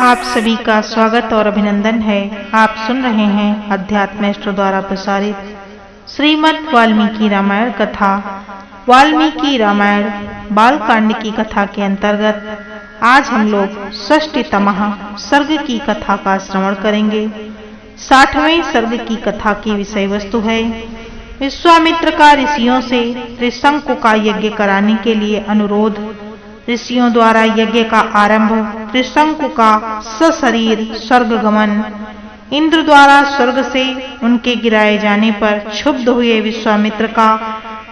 आप सभी का स्वागत और अभिनंदन है। आप सुन रहे हैं अध्यात्मेश्वर द्वारा प्रसारित श्रीमद् वाल्मीकि रामायण कथा। वाल्मीकि रामायण बालकांड की कथा के अंतर्गत आज हम लोग षष्ठीतमः सर्ग की कथा का श्रवण करेंगे। 60वें सर्ग की कथा की विषय वस्तु है विश्वामित्र का ऋषियों से त्रिशंकु का यज्ञ कराने के लिए अनुरोध। ऋषियों द्वारा यज्ञ का आरंभ, त्रिशंकु का सशरीर स्वर्ग गमन, इंद्र द्वारा स्वर्ग से उनके गिराए जाने पर क्षुब्ध हुए विश्वामित्र का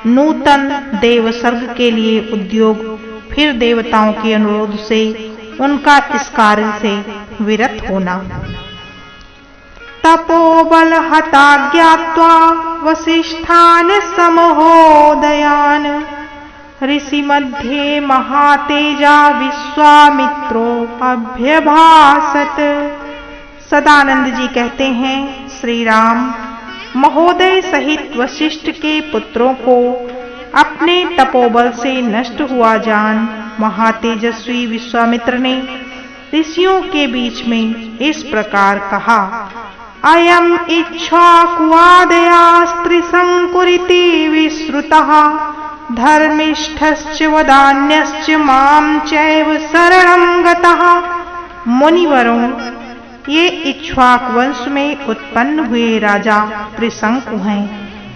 नूतन देव स्वर्ग के लिए उद्योग, फिर देवताओं के अनुरोध से उनका इस कार्य से विरत होना। तपोबल हता ज्ञात्वा वसिष्ठान समहोदयान ऋषि मध्ये महातेजा विश्वामित्रो अभ्यभासत। सदानंद जी कहते हैं, श्री राम महोदय सहित वशिष्ठ के पुत्रों को अपने तपोबल से नष्ट हुआ जान महातेजस्वी विश्वामित्र ने ऋषियों के बीच में इस प्रकार कहा। अयम इक्ष्वाकुवादयास्त्रिशंकुरिति विश्रुतः धर्मिष्ठश्च वदान्यश्च मां चैव शरणं गतः। मुनिवरों, ये इक्ष्वाक वंश में उत्पन्न हुए राजा त्रिशंकु हैं।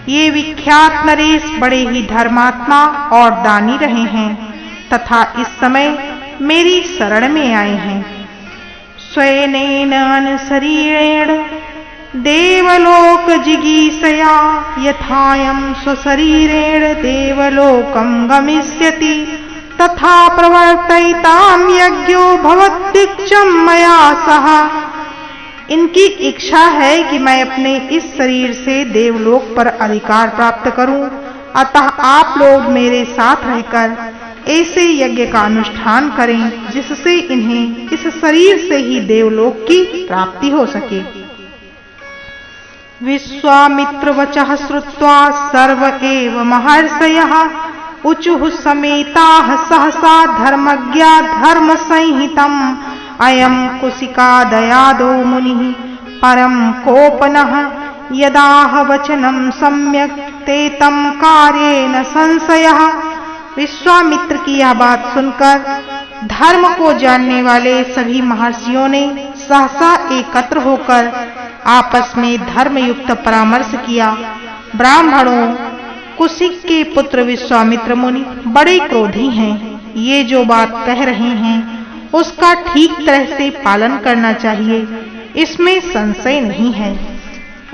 ये विख्यात नरेश बड़े ही धर्मात्मा और दानी रहे हैं तथा इस समय मेरी शरण में आए हैं। स्वयनेन शरीरेण देवलोक जिगीषया यथायं स्वशरीरेण देवलोकं गमिष्यति तथा प्रवर्तयितां यज्ञो भवद्दीक्षं मया सह। इनकी इच्छा है कि मैं अपने इस शरीर से देवलोक पर अधिकार प्राप्त करूं, अतः आप लोग मेरे साथ रहकर ऐसे यज्ञ का अनुष्ठान करें जिससे इन्हें इस शरीर से ही देवलोक की प्राप्ति हो सके। विश्वामित्र वचः श्रुत्वा सर्व एव महर्षयः ऊचुः समेताः सहसा धर्मज्ञा धर्म संहितम्। अयं कुशिकादयादो मुनिः परं कोपनः यदाह वचनं सम्यक् ते तं कार्येन संशयः। विश्वामित्र की यह बात सुनकर धर्म को जानने वाले सभी महर्षियों ने सहसा एकत्र होकर आपस में धर्मयुक्त परामर्श किया। ब्राह्मणों, कुशिक के पुत्र विश्वामित्र मुनि बड़े क्रोधी हैं। ये जो बात कह रहे हैं उसका ठीक तरह से पालन करना चाहिए, इसमें संशय नहीं है।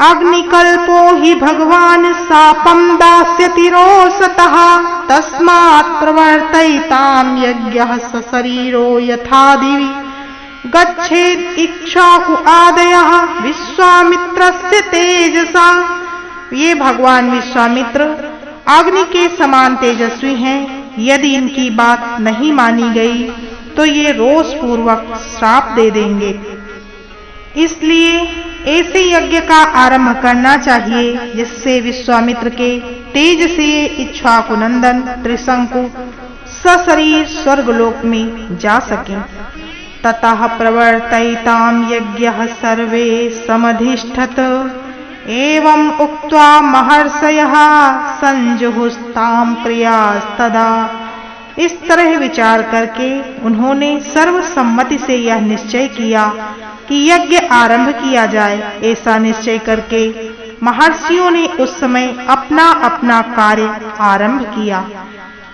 अग्निकल्पो हि भगवान शापं दास्यति रोषतः तस्मात् प्रवर्तयितां यज्ञः सशरीरो यथा दिवि गच्छेत् इक्ष्वाकु आदयः विश्वामित्रस्य तेजसा। ये भगवान विश्वामित्र अग्नि के समान तेजस्वी हैं। यदि इनकी बात नहीं मानी गई तो ये रोष पूर्वक श्राप दे देंगे। इसलिए ऐसे यज्ञ का आरंभ करना चाहिए जिससे विश्वामित्र के तेज से इक्ष्वाकु नंदन त्रिशंकु सशरीर स्वर्गलोक में जा सके। ततः प्रवर्तयितां यज्ञः सर्वे समधिष्ठत। एवं उक्त्वा महर्षयः संजुहुस्तां क्रियास्तदा। इस तरह विचार करके उन्होंने सर्वसम्मति से यह निश्चय किया कि यज्ञ आरंभ किया जाए। ऐसा निश्चय करके महर्षियों ने उस समय अपना अपना कार्य आरंभ किया।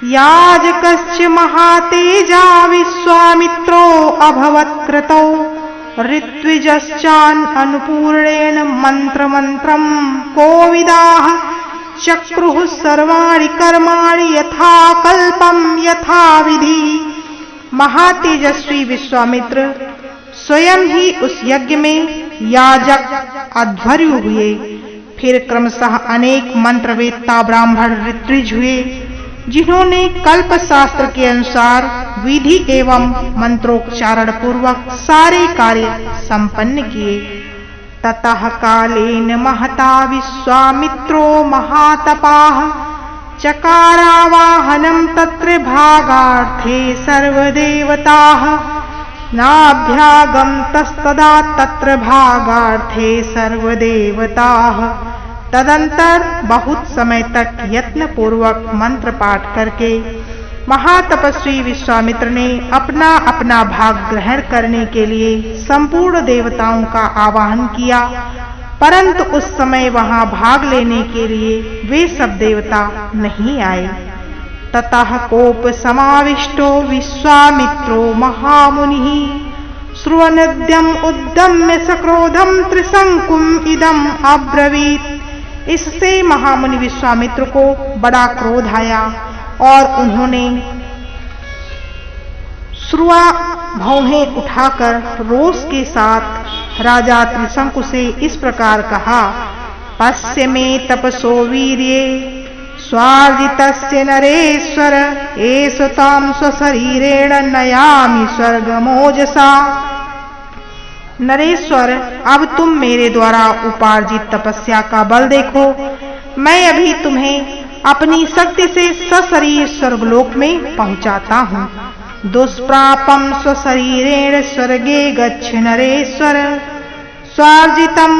याजकश्च महातेजा विश्वामित्रो अभवत्कृतो ऋत्विजश्चान अनुपूर्णेन मंत्रमंत्रं कोविदाः चक्रुः सर्वाणि कर्माणि यथा कल्पं यथा विधि। महातेजस्वी विश्वामित्र स्वयं ही उस यज्ञ में याजक अध्वर्यु हुए। फिर क्रमशः अनेक मंत्रवेत्ता ब्राह्मण ऋत्विज हुए जिन्होंने कल्प शास्त्र के अनुसार विधि एवं मंत्रोच्चारण पूर्वक सारे कार्य संपन्न किए। ततः कालेन महता विश्वामित्रो महातपाः चकारावाहनं तत्र भागार्थे सर्वदेवताः नाभ्यागमतस्तदा तत्र भागार्थे सर्वदेवताः। तदंतर बहुत समय तक यत्न पूर्वक मंत्र पाठ करके महातपस्वी विश्वामित्र ने अपना अपना भाग ग्रहण करने के लिए संपूर्ण देवताओं का आवाहन किया, परंतु उस समय वहां भाग लेने के लिए वे सब देवता नहीं आए। ततः कोप समाविष्टो विश्वामित्रो महामुनिः श्रुवनद्यम उद्दम्य सक्रोधम त्रिशंकुम इदम अब्रवीत। इससे महामुनि विश्वामित्र को बड़ा क्रोध आया और उन्होंने श्रुआ भौहें उठाकर रोष के साथ राजा त्रिशंकु से इस प्रकार कहा, पश्य मे तपसो वीर्ये स्वार्जितस्य नरेश्वर एष तां स्वशरीरेण नयामि स्वर्गमोजसा। नरेश्वर, अब तुम मेरे द्वारा उपार्जित तपस्या का बल देखो। मैं अभी तुम्हें अपनी शक्ति से सशरीर स्वर्गलोक में पहुंचाता हूँ। दुष्प्रापम स्वशरीरेण स्वर्गे गच्छ नरेश्वर स्वार्जितम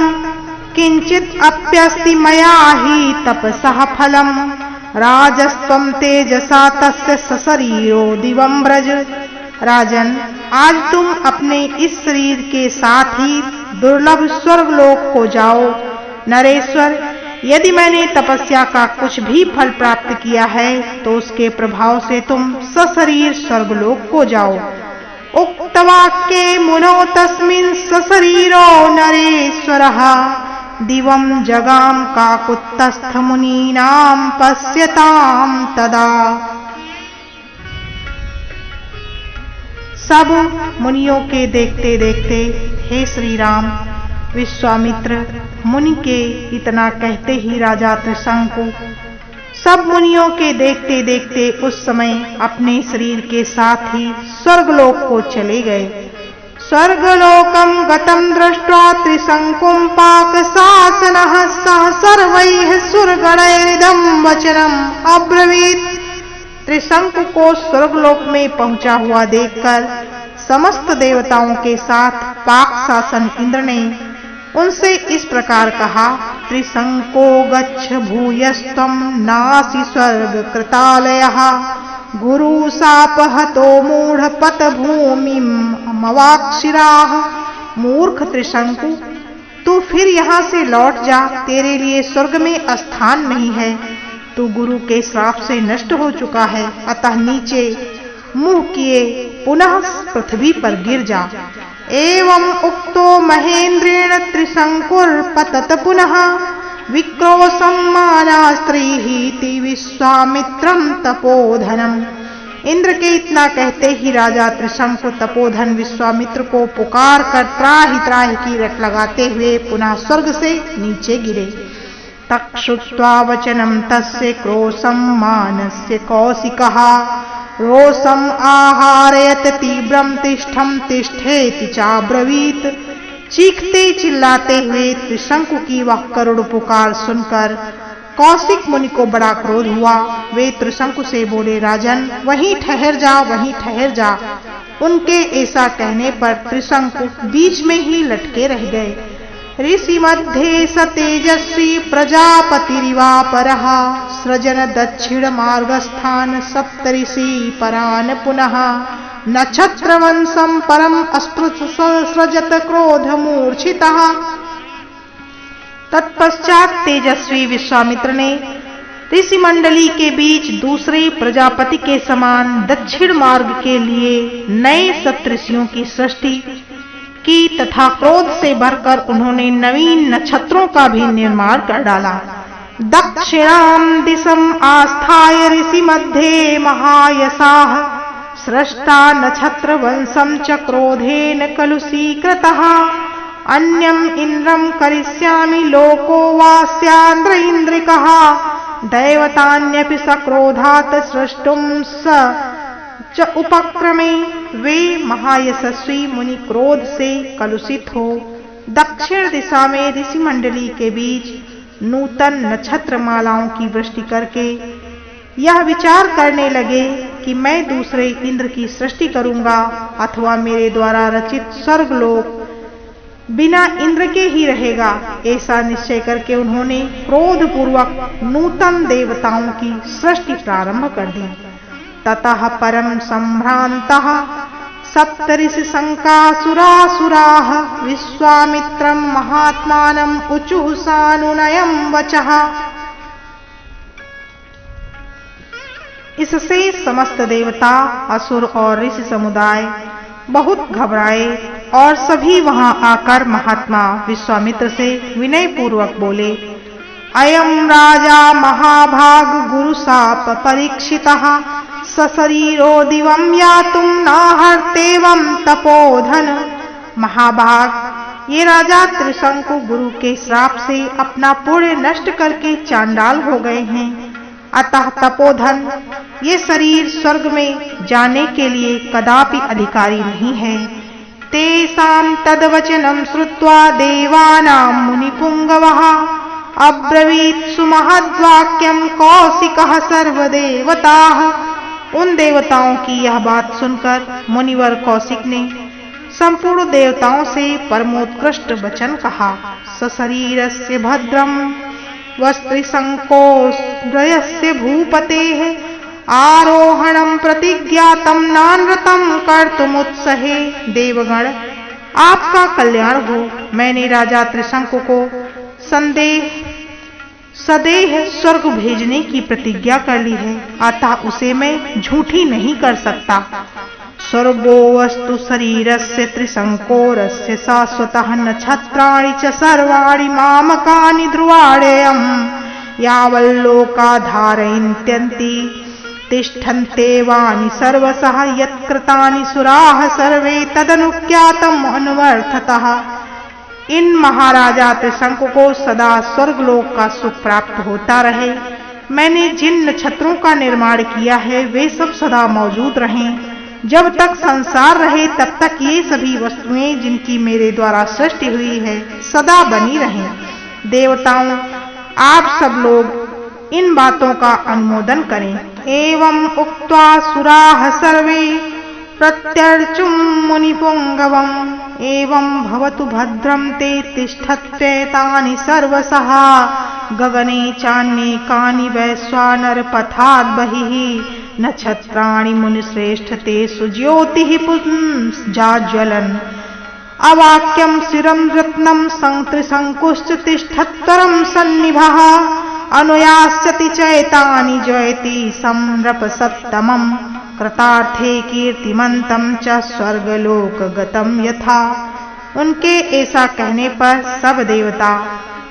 किंचित अप्यस्ति मया ही तपसः फलम राजस्त्वं तेजसा तस्य सशरीरो दिवं व्रज। राजन, आज तुम अपने इस शरीर के साथ ही दुर्लभ स्वर्गलोक को जाओ। नरेश्वर, यदि मैंने तपस्या का कुछ भी फल प्राप्त किया है तो उसके प्रभाव से तुम सशरीर स्वर्गलोक को जाओ। उक्तवाक्ये मुनो तस्मिन् सशरीरो नरेश्वरः दिवं जगाम काकुत्स्थः मुनीनां पश्यतां तदा। सब मुनियों के देखते देखते हे श्री राम, विश्वामित्र मुनि के इतना कहते ही राजा त्रिशंकु सब मुनियों के देखते देखते उस समय अपने शरीर के साथ ही स्वर्गलोक को चले गए। स्वर्गलोकम गतम दृष्ट्वा त्रिशंकुम पाकशासनः सह सर्वैः सुरगणैरिदं वचनम अब्रवीत्। त्रिशंकु को स्वर्गलोक में पहुंचा हुआ देखकर समस्त देवताओं के साथ पाक शासन इंद्र ने उनसे इस प्रकार कहा, त्रिशंको गच्छ भूयस्त्वं नासि स्वर्ग कृतालयः गुरु शापहतो मूढ़ पत भूमिम अमवाक्षिराः। मूर्ख त्रिशंकु, तू फिर यहाँ से लौट जा, तेरे लिए स्वर्ग में स्थान नहीं है। तू गुरु के श्राप से नष्ट हो चुका है, अतः नीचे मुंह किए पुनः पृथ्वी पर गिर जा। एवं उक्तो महेंद्रेण त्रिशंकुर्पतत पुनः विक्रोशं मानास्त्रीहि विश्वामित्रं तपोधनम। इंद्र के इतना कहते ही राजा त्रिशंकु तपोधन विश्वामित्र को पुकार कर त्राहि त्राहि की रट लगाते हुए पुनः स्वर्ग से नीचे गिरे। तक्षुत्वा वचनम तस्य क्रोशं मानस्य कौशिकः रोषम आहारयत तीव्रम तिष्ठम तिष्ठेति चाब्रवीत। चीखते चिल्लाते हुए त्रिशंकु की वह करुण पुकार सुनकर कौशिक मुनि को बड़ा क्रोध हुआ। वे त्रिशंकु से बोले, राजन वहीं ठहर जा, वहीं ठहर जा। उनके ऐसा कहने पर त्रिशंकु बीच में ही लटके रह गए। ऋषि मध्ये स तेजस्वी प्रजापतिरिवापरः सृजन दक्षिण मार्गस्थान सप्तऋषि परान पुनः नक्षत्रवंशं परम अस्पृशत क्रोध मूर्छितः। तत्पश्चात तेजस्वी विश्वामित्र ने ऋषि मंडली के बीच दूसरे प्रजापति के समान दक्षिण मार्ग के लिए नए सप्तऋषियों की सृष्टि की तथा क्रोध से भरकर उन्होंने नवीन नक्षत्रों का भी निर्माण कर डाला। दक्षिणां दिशम आस्थाय ऋषि मध्ये महायसाः सृष्टा नक्षत्र वंशं च क्रोधेन कलुषीकृतः। अन्यम इंद्रम करिष्यामि लोको वास्यान्द्र इंद्रिकः दैवतान्यपि सक्रोधात् सृष्टुं स च उपक्रमे। वे महायशस्वी मुनि क्रोध से कलुषित हो दक्षिण दिशा में ऋषि मंडली के बीच नूतन नक्षत्र मालाओं की वृष्टि करके यह विचार करने लगे कि मैं दूसरे इंद्र की सृष्टि करूंगा अथवा मेरे द्वारा रचित स्वर्गलोक बिना इंद्र के ही रहेगा। ऐसा निश्चय करके उन्होंने क्रोधपूर्वक नूतन देवताओं की सृष्टि प्रारंभ कर दी। ततः परम संभ्रांतः सप्तऋषि संकासुरासुराः विश्वामित्रं महात्मानं उचुः सानुनयं वचः। इससे समस्त देवता, असुर और ऋषि समुदाय बहुत घबराए और सभी वहां आकर महात्मा विश्वामित्र से विनय पूर्वक बोले, अयं राजा महाभाग गुरु शाप परीक्षितः सशरीरो दिवं यातुं नाहर्तेवं तपोधन। महाभाग, ये राजा त्रिशंकु गुरु के श्राप से अपना पुण्य नष्ट करके चांडाल हो गए हैं, अतः तपोधन ये शरीर स्वर्ग में जाने के लिए कदापि अधिकारी नहीं है। तेषां तद्वचनं श्रुत्वा देवानां मुनिपुंगवः अब्रवीत् सुमहद्वाक्यं कौशिकः सर्वदेवताः। उन देवताओं की यह बात सुनकर मुनिवर कौशिक ने संपूर्ण देवताओं से परमोत्कृष्ट वचन कहा। सशरीरस्य भद्रं वस्त्रिशंकोऽद्वयस्य भूपतेः आरोहणं प्रतिज्ञातं नानृतं कर्तुमुत्सहे। देवगण, आपका कल्याण हो। मैंने राजा त्रिशंकु को सदेह स्वर्ग भेजने की प्रतिज्ञा कर ली है, अतः उसे मैं झूठी नहीं कर सकता। स्वर्गो वस्तु शरीरस्य त्रिशंकोरस्य शाश्वतः नक्षत्राणि च सर्वाणि मामकानि ध्रुवाण्ययं यावल्लोका धारयन्त्यन्ति तिष्ठन्ते वानि सर्वशः यत्कृतानि सुराः सर्वे तदनुज्ञातम् अनुवर्ततः। इन महाराजा त्रिशंकु को सदा स्वर्गलोक का सुख प्राप्त होता रहे। मैंने जिन नक्षत्रों का निर्माण किया है वे सब सदा मौजूद रहें। जब तक संसार रहे तब तक ये सभी वस्तुएं जिनकी मेरे द्वारा सृष्टि हुई है सदा बनी रहें। देवताओं, आप सब लोग इन बातों का अनुमोदन करें। एवं उक्त्वा सुराः सर्वे प्रत्यर्चुं मुनिपुंगवम् एवं भवतु भद्रं ते तिष्ठत्येतानि सर्वशः गगने चान्ये कानि वैश्वानरपथाद् बहिः नक्षत्राणि मुनिश्रेष्ठ ते सुज्योतिः पुंजाज्वलन् अवाक्यं शिरं रत्नं संत्रिशंकुश्च तिष्ठत्वरं सन्निभः अनुयास्यति चैतानि जयति संरपसत्तमम् कृतार्थे कीर्तिमन्तं च स्वर्गलोकगतं यथा। उनके ऐसा कहने पर सब देवता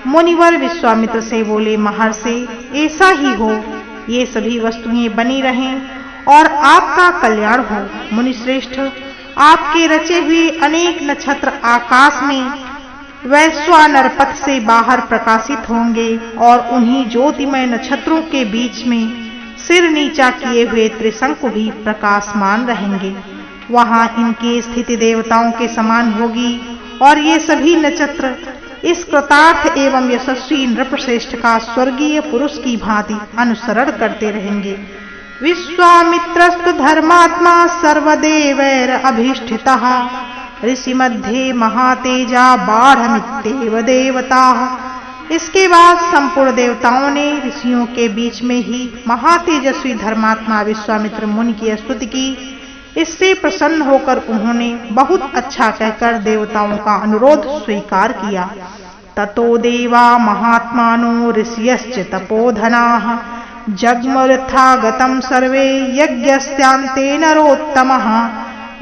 मुनिवर विश्वामित्र से बोले, महर्षि, ऐसा ही हो। ये सभी वस्तुएं बनी रहें और आपका कल्याण हो। मुनिश्रेष्ठ, आपके रचे हुए अनेक नक्षत्र आकाश में वैश्वानर पथ से बाहर प्रकाशित होंगे और उन्हीं ज्योतिमय नक्षत्रों के बीच में सिर नीचा किए हुए त्रिशंकु भी प्रकाशमान रहेंगे। वहां इनकी स्थिति देवताओं के समान होगी और ये सभी नक्षत्र इस कृतार्थ एवं यशस्वी नृपश्रेष्ठ का स्वर्गीय पुरुष की भांति अनुसरण करते रहेंगे। विश्वामित्रस्तु धर्मात्मा सर्वदेवैर अभिष्ठितः ऋषि मध्ये महातेजा बाढ़मित्येव देवताः। इसके बाद संपूर्ण देवताओं ने ऋषियों के बीच में ही महातेजस्वी धर्मात्मा विश्वामित्र मुनि की स्तुति की। इससे प्रसन्न होकर उन्होंने बहुत अच्छा कहकर देवताओं का अनुरोध स्वीकार किया। ततो देवा महात्मानो ऋषयश्च तपोधनाः जग्मुरथागतं सर्वे यज्ञस्यान्ते नरोत्तमः।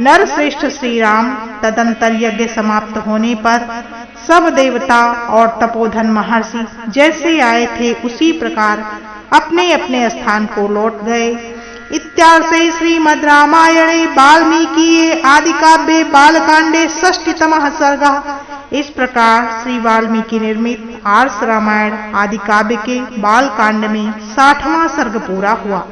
नरश्रेष्ठ श्री राम तदंतर यज्ञ समाप्त होने पर सब देवता और तपोधन महर्षि जैसे आए थे उसी प्रकार अपने अपने स्थान को लौट गए। इत्यार्थे श्रीमद् रामायणे वाल्मीकि आदि काव्ये बालकांडे षष्ठीतमः सर्गः। इस प्रकार श्री वाल्मीकि निर्मित आर्ष रामायण आदि काव्य के बालकांड में 60वां सर्ग पूरा हुआ।